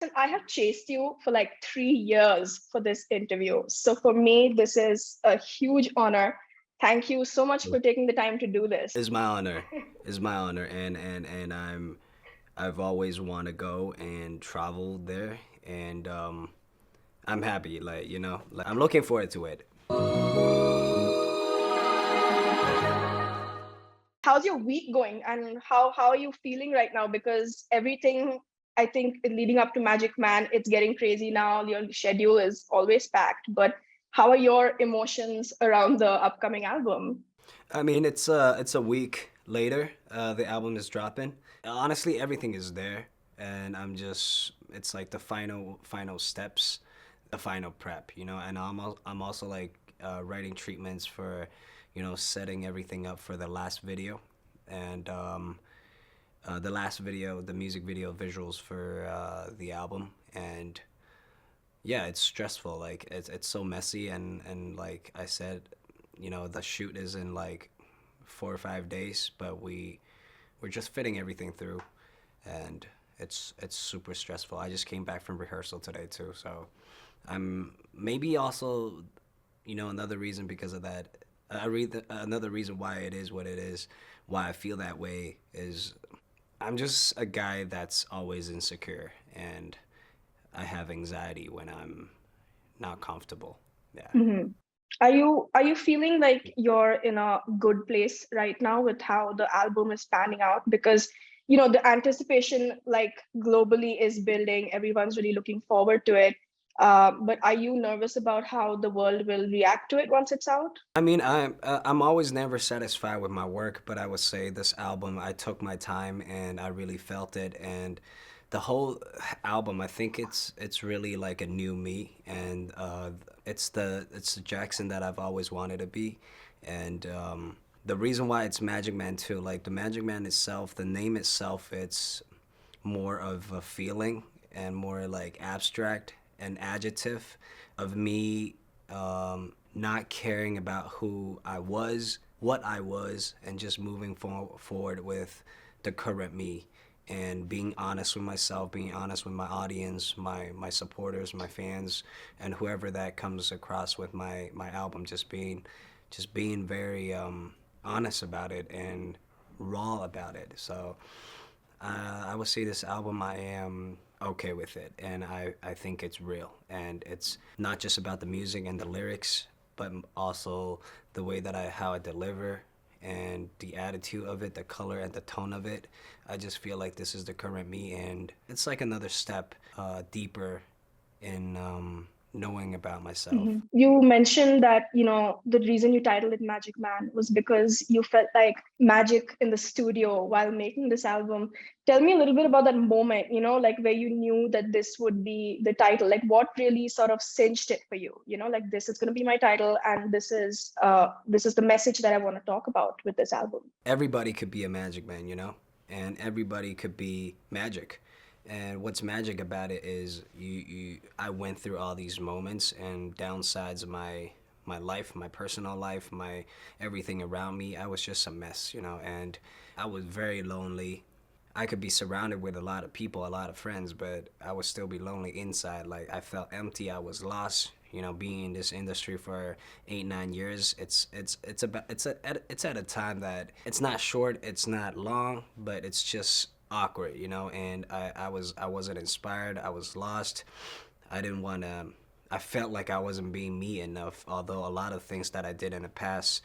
And I have chased you for like 3 years for this interview. So for me, this is a huge honor. Thank you so much for taking the time to do this. It's my honor. It's my honor, and I've always want to go and travel there, and I'm happy. Like like I'm looking forward to it. How's your week going and how are you feeling right now? Because everything, I think, leading up to Magic Man, it's getting crazy now. Your schedule is always packed, but how are your emotions around the upcoming album? I mean, it's a week later. The album is dropping. Honestly, everything is there, and it's like the final steps, the final prep, And I'm also like writing treatments for, setting everything up for the last video, and the last video, the music video visuals for the album, and yeah, it's stressful. Like it's so messy, and like I said, the shoot is in like 4 or 5 days, but we're just fitting everything through, and it's super stressful. I just came back from rehearsal today too, so I'm maybe also, another reason because of that. Another reason why it is what it is, why I feel that way is I'm just a guy that's always insecure, and I have anxiety when I'm not comfortable. Yeah. Mhm. Are you feeling like you're in a good place right now with how the album is panning out? Because the anticipation, like, globally is building. Everyone's really looking forward to it. But are you nervous about how the world will react to it once it's out? I mean, I'm always never satisfied with my work, but I would say this album, I took my time and I really felt it, and the whole album, I think it's really like a new me, and it's the Jackson that I've always wanted to be, and the reason why it's Magic Man too, like the Magic Man itself, the name itself, it's more of a feeling and more like abstract and adjective of me not caring about who I was, what I was, and just moving forward with the current me and being honest with myself, being honest with my audience, my supporters, my fans, and whoever that comes across with my album. Just being very honest about it and raw about it. So I would say this album, I am okay with it, and I think it's real, and it's not just about the music and the lyrics, but also the way that how I deliver and the attitude of it, the color and the tone of it. I just feel like this is the current me, and it's like another step deeper in knowing about myself. You mentioned that, the reason you titled it Magic Man was because you felt like magic in the studio while making this album. Tell me a little bit about that moment, like where you knew that this would be the title. Like what really sort of cinched it for you? Like this is going to be my title, and this is the message that I want to talk about with this album. Everybody could be a magic man, and everybody could be magic. And what's magic about it is I went through all these moments and downsides of my life, my personal life, my everything around me. I was just a mess, and I was very lonely. I could be surrounded with a lot of people, a lot of friends, but I would still be lonely inside. Like I felt empty. I was lost. Being in this industry for 8, 9 years, it's at a time that it's not short, it's not long, but it's just awkward, And I wasn't inspired. I was lost. I didn't want to. I felt like I wasn't being me enough. Although a lot of things that I did in the past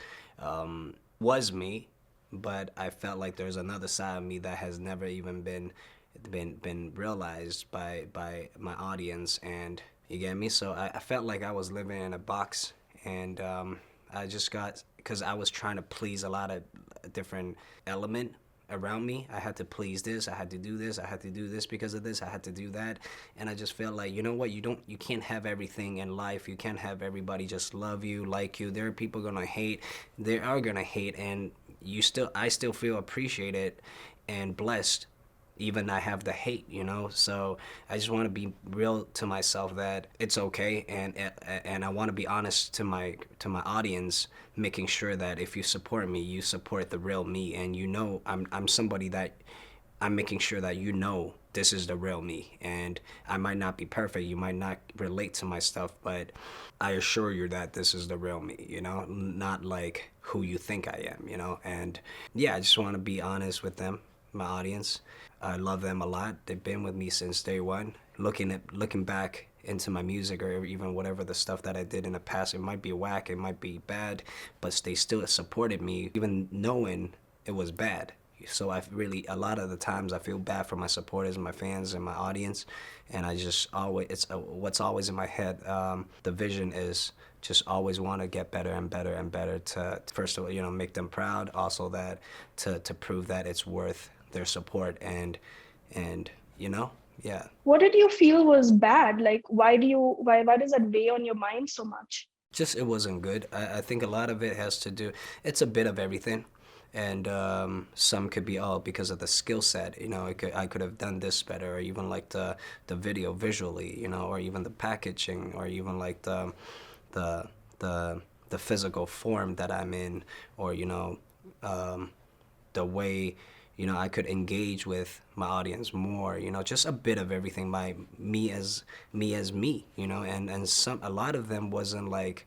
was me, but I felt like there's another side of me that has never even been realized by my audience, and you get me. So I felt like I was living in a box, and I just got because I was trying to please a lot of different element around me. I had to please this, I had to do this, I had to do this because of this, I had to do that, and I just felt like, you know what, you can't have everything in life. You can't have everybody just love you, like you. There are people gonna hate. They are gonna hate, and I still feel appreciated and blessed, even I have the hate, So I just want to be real to myself that it's okay, and I want to be honest to my audience, making sure that if you support me, you support the real me, and I'm somebody that I'm making sure that this is the real me. And I might not be perfect, you might not relate to my stuff, but I assure you that this is the real me, you know, not like who you think I am, you know. And yeah, I just want to be honest with them, my audience. I love them a lot. They've been with me since day one. Looking back into my music, or even whatever the stuff that I did in the past, it might be whack, it might be bad, but they still supported me even knowing it was bad. So I really, a lot of the times I feel bad for my supporters, my fans, and my audience, and I just always, it's what's always in my head. The vision is just always want to get better and better and better to, first of all, you know, make them proud. Also that to prove that it's worth their support, and you know, yeah. What did you feel was bad? Like, why does that weigh on your mind so much? Just it wasn't good. I think a lot of it has to do. It's a bit of everything, and some could be all because of the skill set. You know, I could have done this better, or even like the video visually. You know, or even the packaging, or even like the the the physical form that I'm in, or you know, um, the way, you know, I could engage with my audience more, you know, just a bit of everything. My me, you know. And some, a lot of them wasn't like,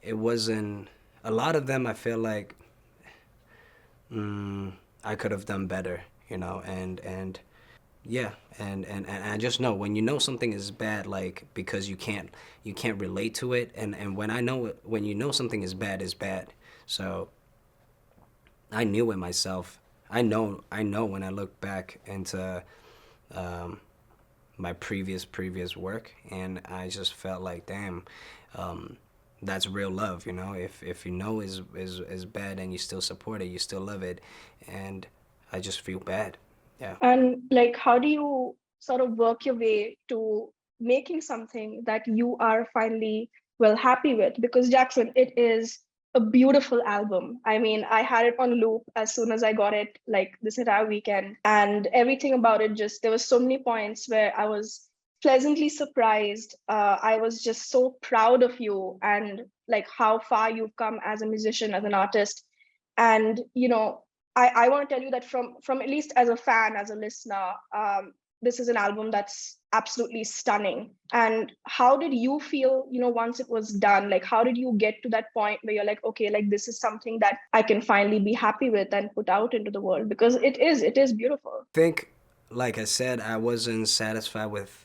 it wasn't, a lot of them I feel like, I could have done better, you know. And yeah, and I just know when you know something is bad, like, because you can't relate to it. And when I know it, when you know something is bad, is bad. So I knew it myself. I know when I look back into um, my previous work, and I just felt like, damn, um, that's real love, you know. If you know is bad and you still support it, you still love it, and I just feel bad. Yeah. And like, how do you sort of work your way to making something that you are finally well happy with? Because Jackson, it is a beautiful album. I mean, I had it on loop as soon as I got it, like this entire weekend, and everything about it, just there were so many points where I was pleasantly surprised. I was just so proud of you and like how far you've come as a musician, as an artist. And I want to tell you that from at least as a fan, as a listener, this is an album that's absolutely stunning. And how did you feel, once it was done? Like, how did you get to that point where you're like, okay, like this is something that I can finally be happy with and put out into the world? Because it is beautiful. Think, like I said, I wasn't satisfied with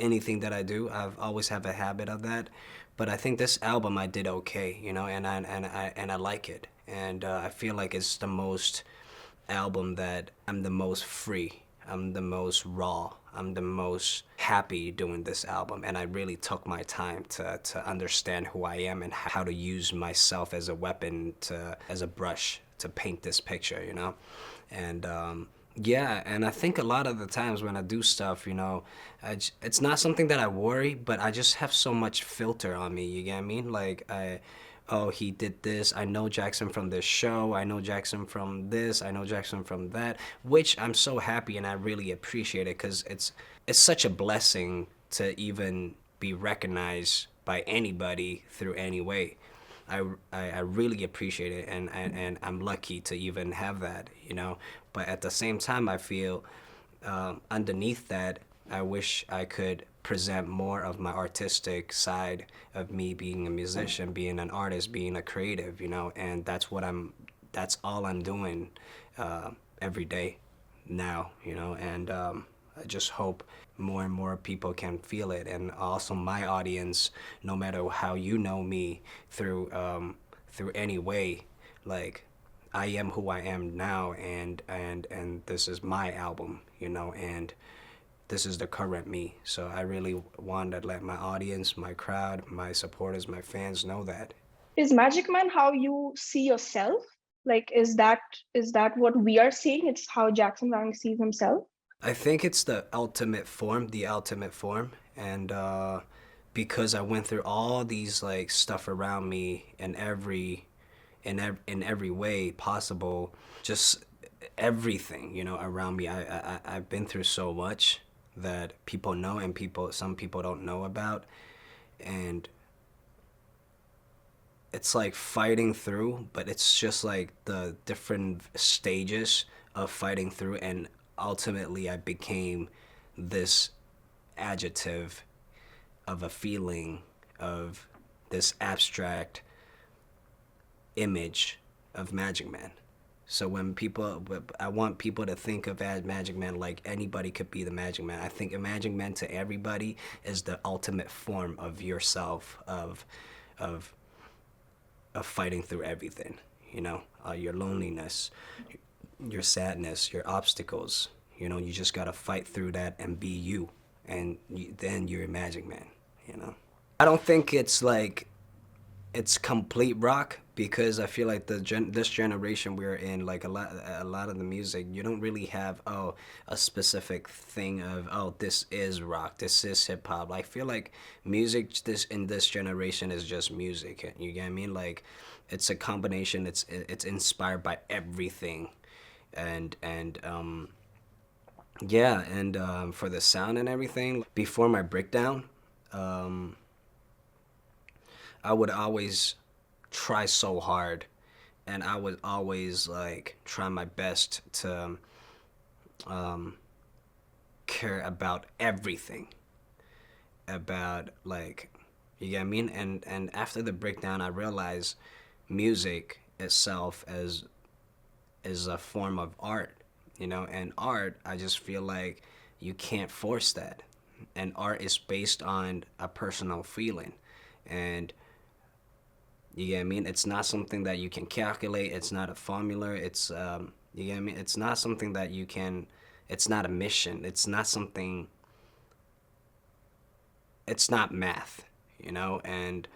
anything that I do. I've always have a habit of that, but I think this album I did okay, you know, and I like it, and I feel like it's the most album that I'm the most free, I'm the most raw, I'm the most happy doing this album, and I really took my time to understand who I am and how to use myself as a weapon, as a brush to paint this picture, you know. And yeah, and I think a lot of the times when I do stuff, you know, it's not something that I worry, but I just have so much filter on me, you get what I mean? Like, oh, he did this, I know Jackson from this show, I know Jackson from this, I know Jackson from that, which I'm so happy and I really appreciate it, because it's such a blessing to even be recognized by anybody through any way. I really appreciate it, and I'm lucky to even have that, you know. But at the same time, I feel underneath that, I wish I could present more of my artistic side of me being a musician, being an artist, being a creative, you know. And that's all I'm doing every day now, you know. And I just hope more and more people can feel it, and also my audience, no matter how you know me, through any way, like, I am who I am now, and this is my album, you know, and this is the current me. So I really want to let my audience, my crowd, my supporters, my fans know that. Is Magic Man how you see yourself? Like, is that what we are seeing? It's how Jackson Wang sees himself? I think it's the ultimate form, and because I went through all these like stuff around me in every way possible, just everything, you know, around me. I've been through so much that people know and some people don't know about, and it's like fighting through, but it's just like the different stages of fighting through, and ultimately I became this adjective of a feeling of this abstract image of Magic Man. So when people, I want people to think of as Magic Man like anybody could be the Magic Man. I think a Magic Man to everybody is the ultimate form of yourself, of of fighting through everything. You know, your loneliness, your sadness, your obstacles. You know, you just gotta fight through that and be you, and then you're a Magic Man. You know, I don't think it's like it's complete rock because I feel like this generation we're in, like a lot of the music, you don't really have a specific thing of this is rock, this is hip hop. I feel like music this in this generation is just music. You get what I mean? Like it's a combination. It's inspired by everything, and yeah, and for the sound and everything. Before my breakdown, um, I would always try so hard, and I would always like try my best to um, care about everything, about like, you get what I mean. And after the breakdown, I realized music itself as is a form of art, you know. And art, I just feel like you can't force that, and art is based on a personal feeling, and you get what I mean? It's not something that you can calculate. It's not a formula. You get what I mean? It's not something that you can, it's not a mission. It's not something, it's not math, you know? And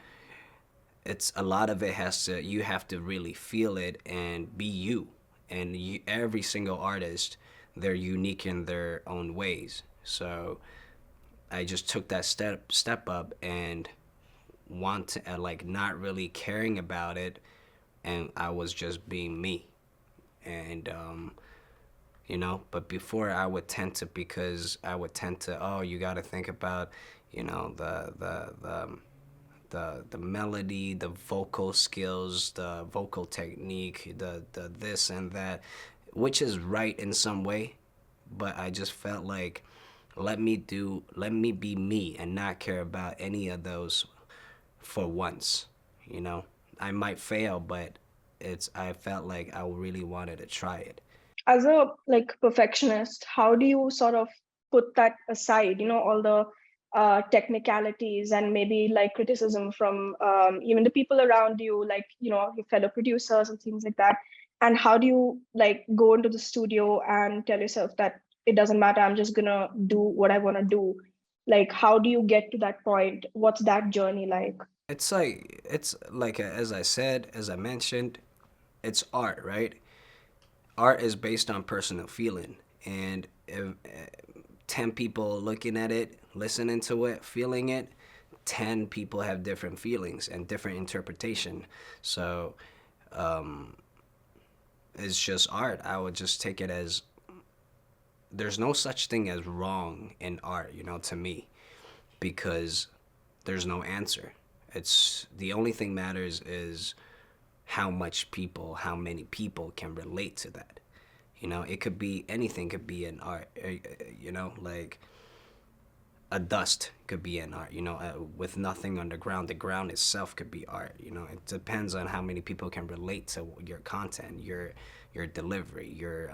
it's a lot of it has to, you have to really feel it and be you. And every single artist, they're unique in their own ways. So I just took that step up and want to like not really caring about it, and I was just being me. And you know, but before I would tend to, because I would tend to, you got to think about, you know, the melody, the vocal skills, the vocal technique, the this and that, which is right in some way, but I just felt like let me be me and not care about any of those for once, you know. I might fail, but I felt like I really wanted to try it. As a like perfectionist, how do you sort of put that aside, all the technicalities and maybe like criticism from even the people around you, like your fellow producers and things like that, and how do you like go into the studio and tell yourself that it doesn't matter, I'm just gonna do what I want to do? Like, how do you get to that point? What's that journey like? It's like as I said, as I mentioned, it's art, right? Art is based on personal feeling, and if 10 people looking at it, listening to it, feeling it, 10 people have different feelings and different interpretation. So it's just art. I would just take it as there's no such thing as wrong in art, you know, to me, because there's no answer. It's the only thing matters is how many people can relate to that. You know, it could be anything, could be an art. You know, like a dust could be an art. You know, with nothing underground, the ground itself could be art. You know, it depends on how many people can relate to your content, your delivery, your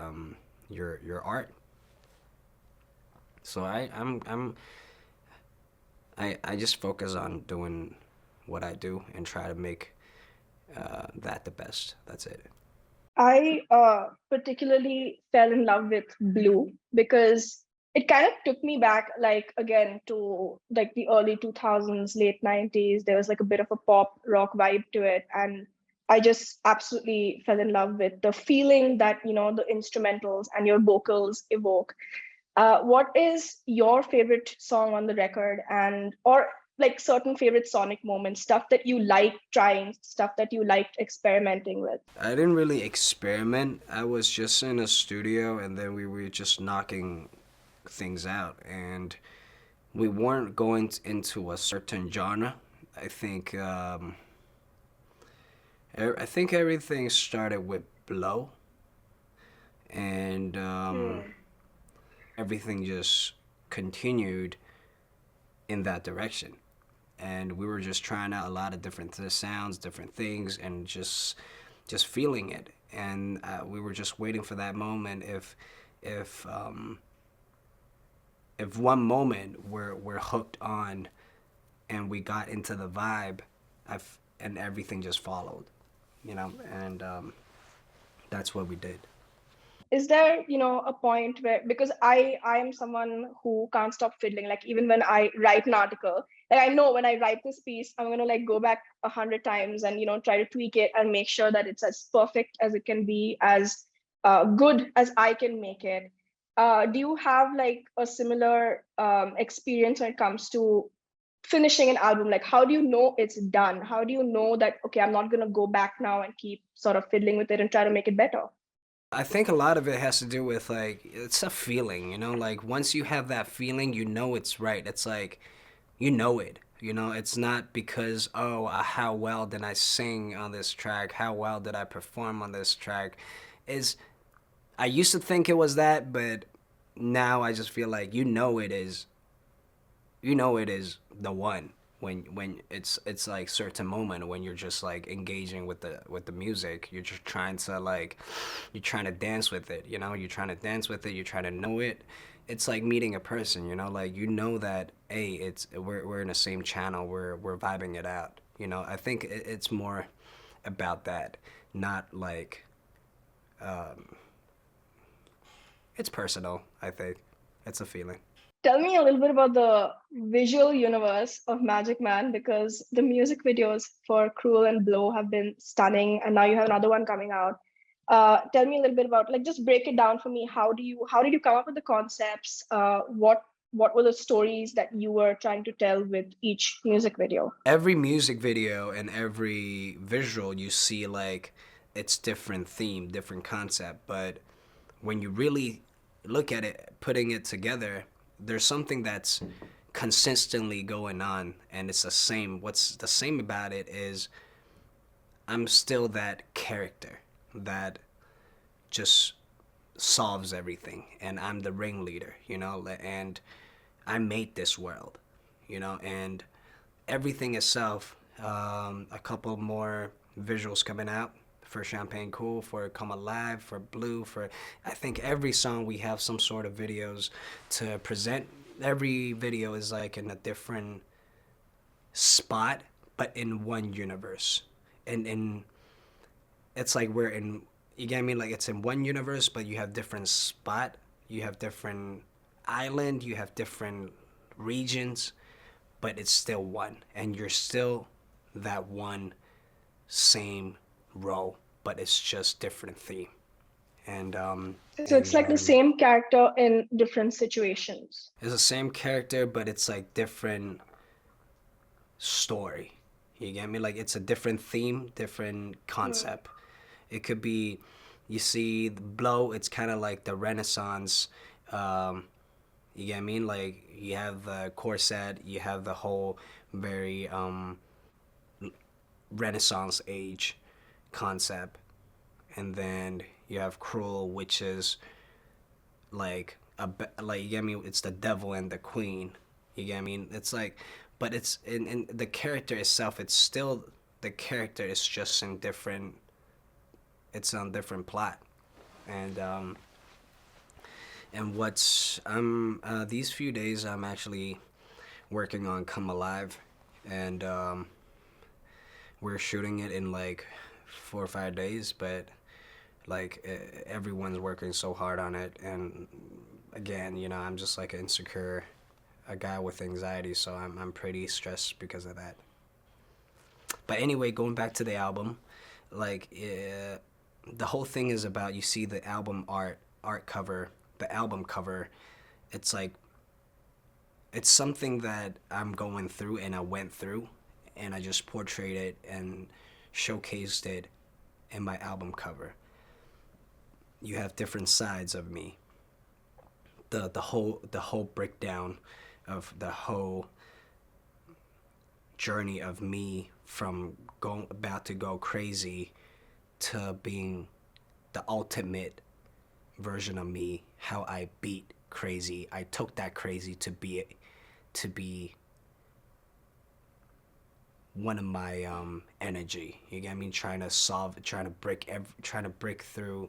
art. So I just focus on doing what I do and try to make that the best. That's it. I particularly fell in love with Blue because it kind of took me back, like again to like the early 2000s, late 90s. There was like a bit of a pop rock vibe to it, and I just absolutely fell in love with the feeling that the instrumentals and your vocals evoke. What is your favorite song on the record, and or like certain favorite sonic moments, stuff that you like trying, stuff that you liked experimenting with? I didn't really experiment. I was just in a studio and then we were just knocking things out, and we weren't going into a certain genre. I think I think everything started with Blow, and Hmm. everything just continued in that direction. And we were just trying out a lot of different sounds, different things, and just feeling it. And we were just waiting for that moment. If if one moment we're hooked on and we got into the vibe, and everything just followed, you know, and that's what we did. Is there, a point where, because I am someone who can't stop fiddling, like even when I write an article, like I know when I write this piece, I'm going to like go back 100 times and try to tweak it and make sure that it's as perfect as it can be, as good as I can make it. Do you have like a similar experience when it comes to finishing an album? Like, how do you know it's done? How do you know that, okay, I'm not going to go back now and keep sort of fiddling with it and try to make it better? I think a lot of it has to do with like it's a feeling, you know, like once you have that feeling, you know it's right. It's like you know it. You know, it's not because how well did I sing on this track? How well did I perform on this track? Is I used to think it was that, but now I just feel like it is the one when it's like certain moment when you're just like engaging with the music. You're just trying to like you're trying to dance with it, you know, you're trying to dance with it, you're trying to know it. It's like meeting a person, you know, like you know that hey, we're in the same channel, we're vibing it out, you know. I think it's more about that, not like it's personal. I think it's a feeling. Tell me a little bit about the visual universe of Magic Man, because the music videos for Cruel and Blow have been stunning, and now you have another one coming out. Tell me a little bit about, like, just break it down for me. How did you come up with the concepts? What were the stories that you were trying to tell with each music video? Every music video and every visual you see, like it's different theme, different concept, but when you really look at it, putting it together, there's something that's consistently going on, and it's the same. What's the same about it is I'm still that character that just solves everything, and I'm the ringleader, you know, and I made this world, you know, and everything itself. A couple more visuals coming out for Champagne Cool, for Come Alive, for Blue, for I think every song we have some sort of videos to present. Every video is like in a different spot, but in one universe. And it's like we're in, you get me? Like it's in one universe, but you have different spot, you have different island, you have different regions, but it's still one, and you're still that one same role, but it's just different theme. And So it's like the same character in different situations. it's the same character, but it's like different story. You get me? Like it's a different theme, different concept. It could be, you see, the Blow. It's kind of like the Renaissance. You get me? Like you have the corset, you have the whole very Renaissance age concept, and then you have Cruel, which is like like you get me. It's the devil and the queen. You get me? It's like, but it's in the character itself. It's still the character. It's just in different. It's on different plot, and what's these few days I'm actually working on Come Alive, and we're shooting it in like 4 or 5 days, but like everyone's working so hard on it, and again, you know, I'm just like an insecure a guy with anxiety, so I'm pretty stressed because of that. But anyway, going back to the album, like the whole thing is about, you see the art cover, the album cover. It's like it's something that I'm going through and I went through, and I just portrayed it and showcased it in my album cover. You have different sides of me. The whole breakdown of the whole journey of me from about to go crazy to being the ultimate version of me, how I beat crazy. I took that crazy to be one of my energy. You get me? Trying to solve, trying to break through,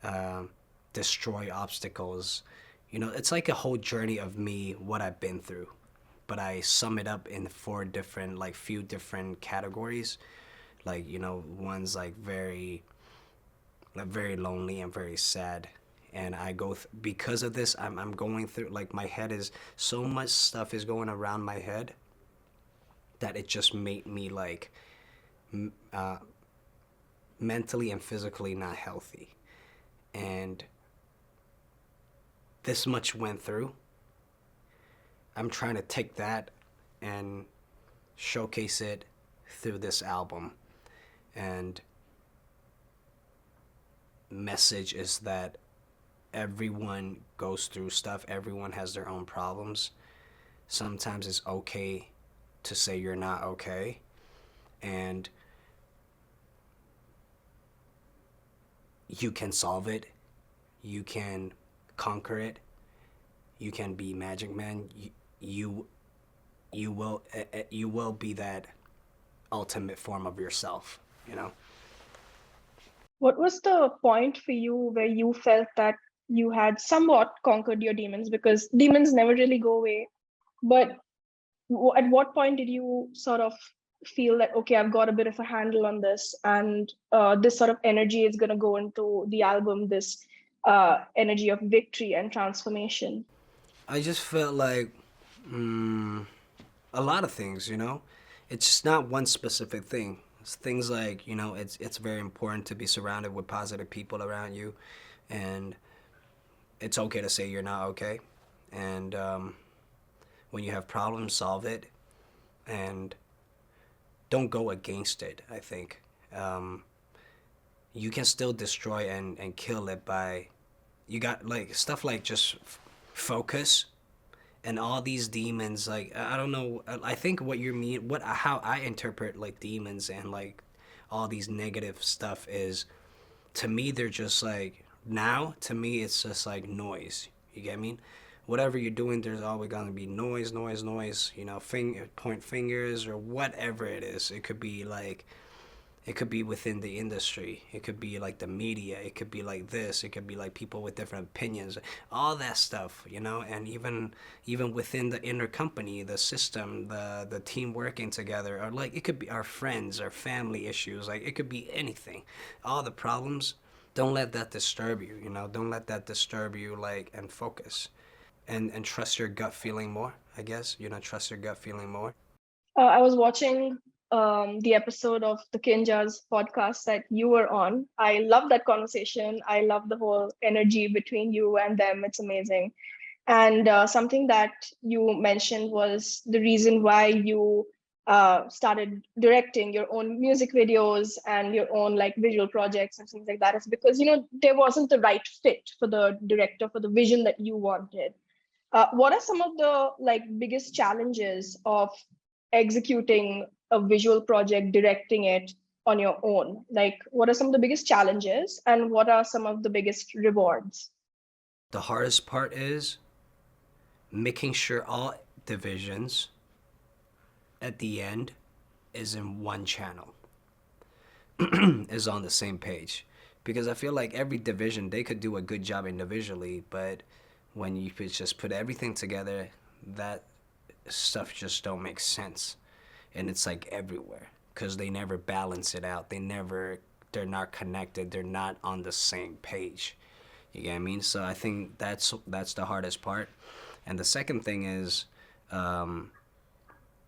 um, destroy obstacles. It's like a whole journey of me, what I've been through, but I sum it up in four different, like few different categories. Like one's like very lonely and very sad, and because of this, I'm going through, like, my head is, so much stuff is going around my head that it just made me like uh, mentally and physically not healthy. And this much went through. I'm trying to take that and showcase it through this album. And message is that everyone goes through stuff, everyone has their own problems. Sometimes it's okay to say you're not okay, and you can solve it, you can conquer it, you can be Magic Man. You you will be that ultimate form of yourself, you know. What was the point for you where you felt that you had somewhat conquered your demons? Because demons never really go away. But at what point did you sort of feel that, okay, I've got a bit of a handle on this, and this sort of energy is going to go into the album, this energy of victory and transformation? I just felt like, mm, a lot of things, it's just not one specific thing. It's things like, it's very important to be surrounded with positive people around you, and it's okay to say you're not okay. And when you have problems, solve it, and don't go against it. I think um, you can still destroy and kill it by, you got, like, stuff like just focus. And all these demons, like, I don't know, I think what you mean, how I interpret, like, demons and, like, all these negative stuff is, to me, they're just like, now to me it's just like noise. You get me? Whatever you're doing, there's always gonna be noise, noise, noise. Point fingers or whatever it is. It could be like, it could be within the industry, it could be like the media, it could be like this, it could be like people with different opinions, all that stuff, and even within the inner company, the system, the team working together, or like it could be our friends, our family issues, like it could be anything, all the problems. Don't let that disturb you, don't let that disturb you, like, and focus, and trust your gut feeling more, I guess, trust your gut feeling more. I was watching the episode of the Kinjas podcast that you were on. I love that conversation. I love the whole energy between you and them. It's amazing. And something that you mentioned was the reason why you started directing your own music videos and your own like visual projects and things like that is because there wasn't the right fit for the director for the vision that you wanted. What are some of the like biggest challenges of executing a visual project, directing it on your own? Like, what are some of the biggest challenges, and what are some of the biggest rewards? The hardest part is making sure all divisions at the end is in one channel, is on the same page. Because I feel like every division, they could do a good job individually, but when you just put everything together, that stuff just don't make sense. And it's like everywhere, because they never balance it out. They're not connected. They're not on the same page. You get what I mean? So I think that's the hardest part. And the second thing is, um,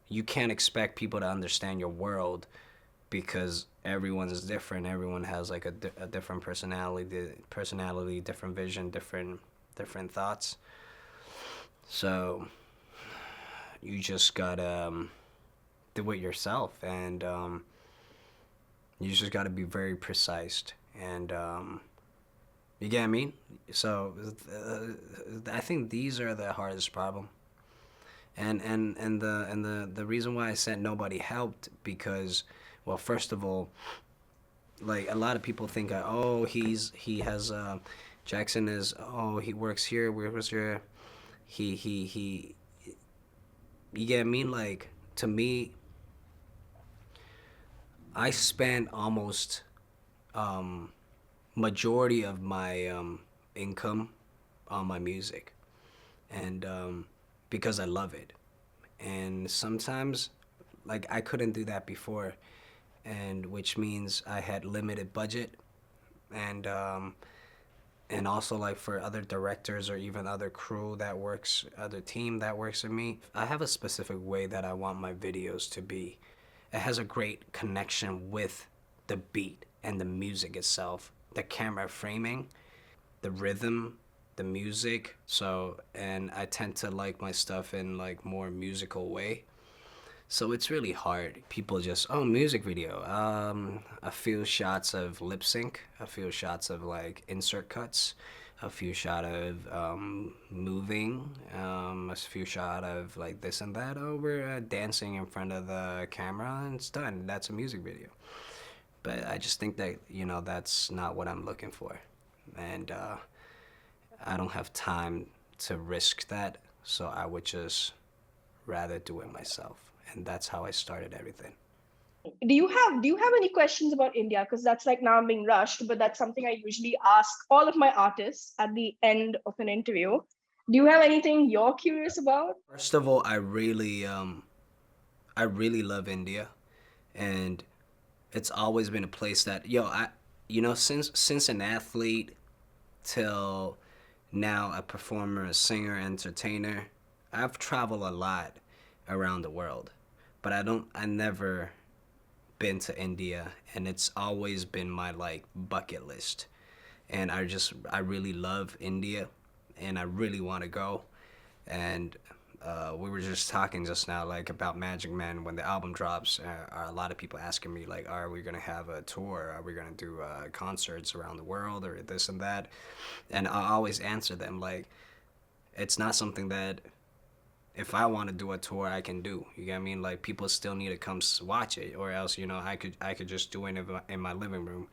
you can't expect people to understand your world, because everyone is different. Everyone has like a different personality, different vision, different thoughts. So you just gotta do it yourself, and you just gotta be very precise, and you get what I mean. So I think these are the hardest problem. And the reason why I said nobody helped, because, well, first of all, like, a lot of people think, oh, he has Jackson is, oh, he works here. Where was your he you get me? Like, to me, I spent almost um majority of my income on my music, and because I love it. And sometimes, like, I couldn't do that before, and which means I had limited budget, and also, like, for other directors or even other crew that works, other team that works with me, I have a specific way that I want my videos to be. It has a great connection with the beat and the music itself, the camera framing, the rhythm, the music. So, and I tend to like my stuff in like more musical way. So it's really hard. People just, oh, music video. A few shots of lip sync, a few shots of like insert cuts, a few shot of moving, a few shot of like this and that. Oh, we're dancing in front of the camera and it's done. That's a music video. But I just think that, that's not what I'm looking for. And I don't have time to risk that. So I would just rather do it myself. And that's how I started everything. Do you have any questions about India? Because that's like, now I'm being rushed, but that's something I usually ask all of my artists at the end of an interview. Do you have anything you're curious about? First of all, I really love India, and it's always been a place that, since an athlete till now a performer, a singer, entertainer, I've traveled a lot around the world, but I never been to India, and it's always been my like bucket list. And I really love India, and I really want to go. And we were just talking just now, like, about Magic Man when the album drops. Are a lot of people asking me, like, are we gonna have a tour? Are we gonna do concerts around the world or this and that? And I always answer them like, it's not something that if I want to do a tour, I can do. You get what I mean? Like, people still need to come watch it, or else, I could just do it in my living room,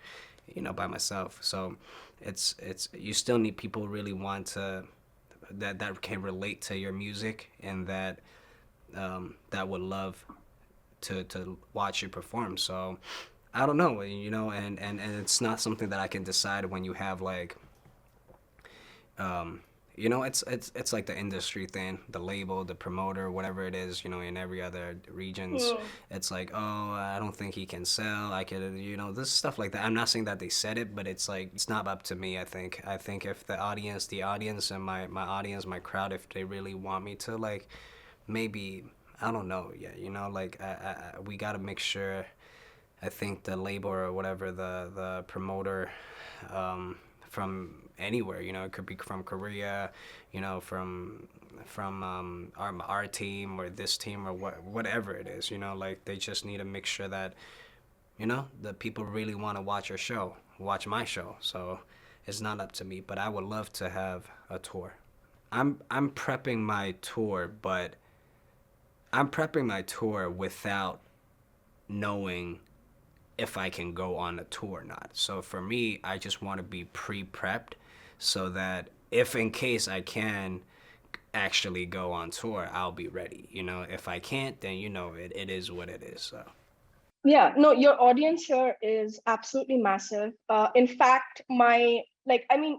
by myself. So it's you still need people who really want to, that can relate to your music, and that would love to watch you perform. So I don't know, and it's not something that I can decide when you have like it's like the industry thing, the label, the promoter, whatever it is, in every other regions. Hmm. It's like, oh, I don't think he can sell. I could, this stuff like that. I'm not saying that they said it, but it's like, it's not up to me. I think if the audience and my audience, my crowd, if they really want me to, like, maybe, I don't know. Yeah, like, we got to make sure. I think the label or whatever, the promoter, from anywhere, it could be from Korea, from our team or this team or whatever it is, like, they just need to make sure that, the people really want to watch my show. So it's not up to me, but I would love to have a tour. I'm prepping my tour, but I'm prepping my tour without knowing if I can go on a tour or not. So for me, I just want to be pre-prepped so that if in case I can actually go on tour, I'll be ready. If I can't, then it is what it is. So Yeah, no, your audience here is absolutely massive. In fact,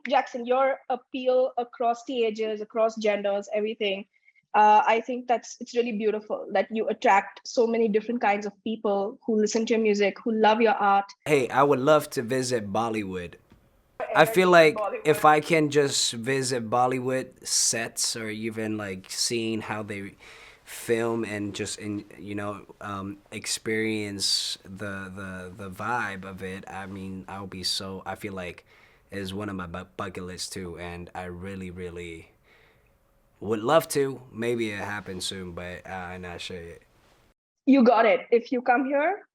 Jackson, your appeal across the ages, across genders, everything. I think it's really beautiful that you attract so many different kinds of people who listen to your music, who love your art. hey, I would love to visit Bollywood. I feel Energy in like Bollywood. if I can just visit Bollywood sets, or even like seeing how they film, and just experience the vibe of it, I mean, I feel like is one of my bucket lists too, and I really really would love to. Maybe it happens soon, but I'm not sure yet. You got it. If you come here,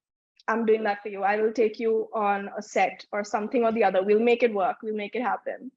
I'm doing that for you. I will take you on a set or something or the other. We'll make it work. We'll make it happen.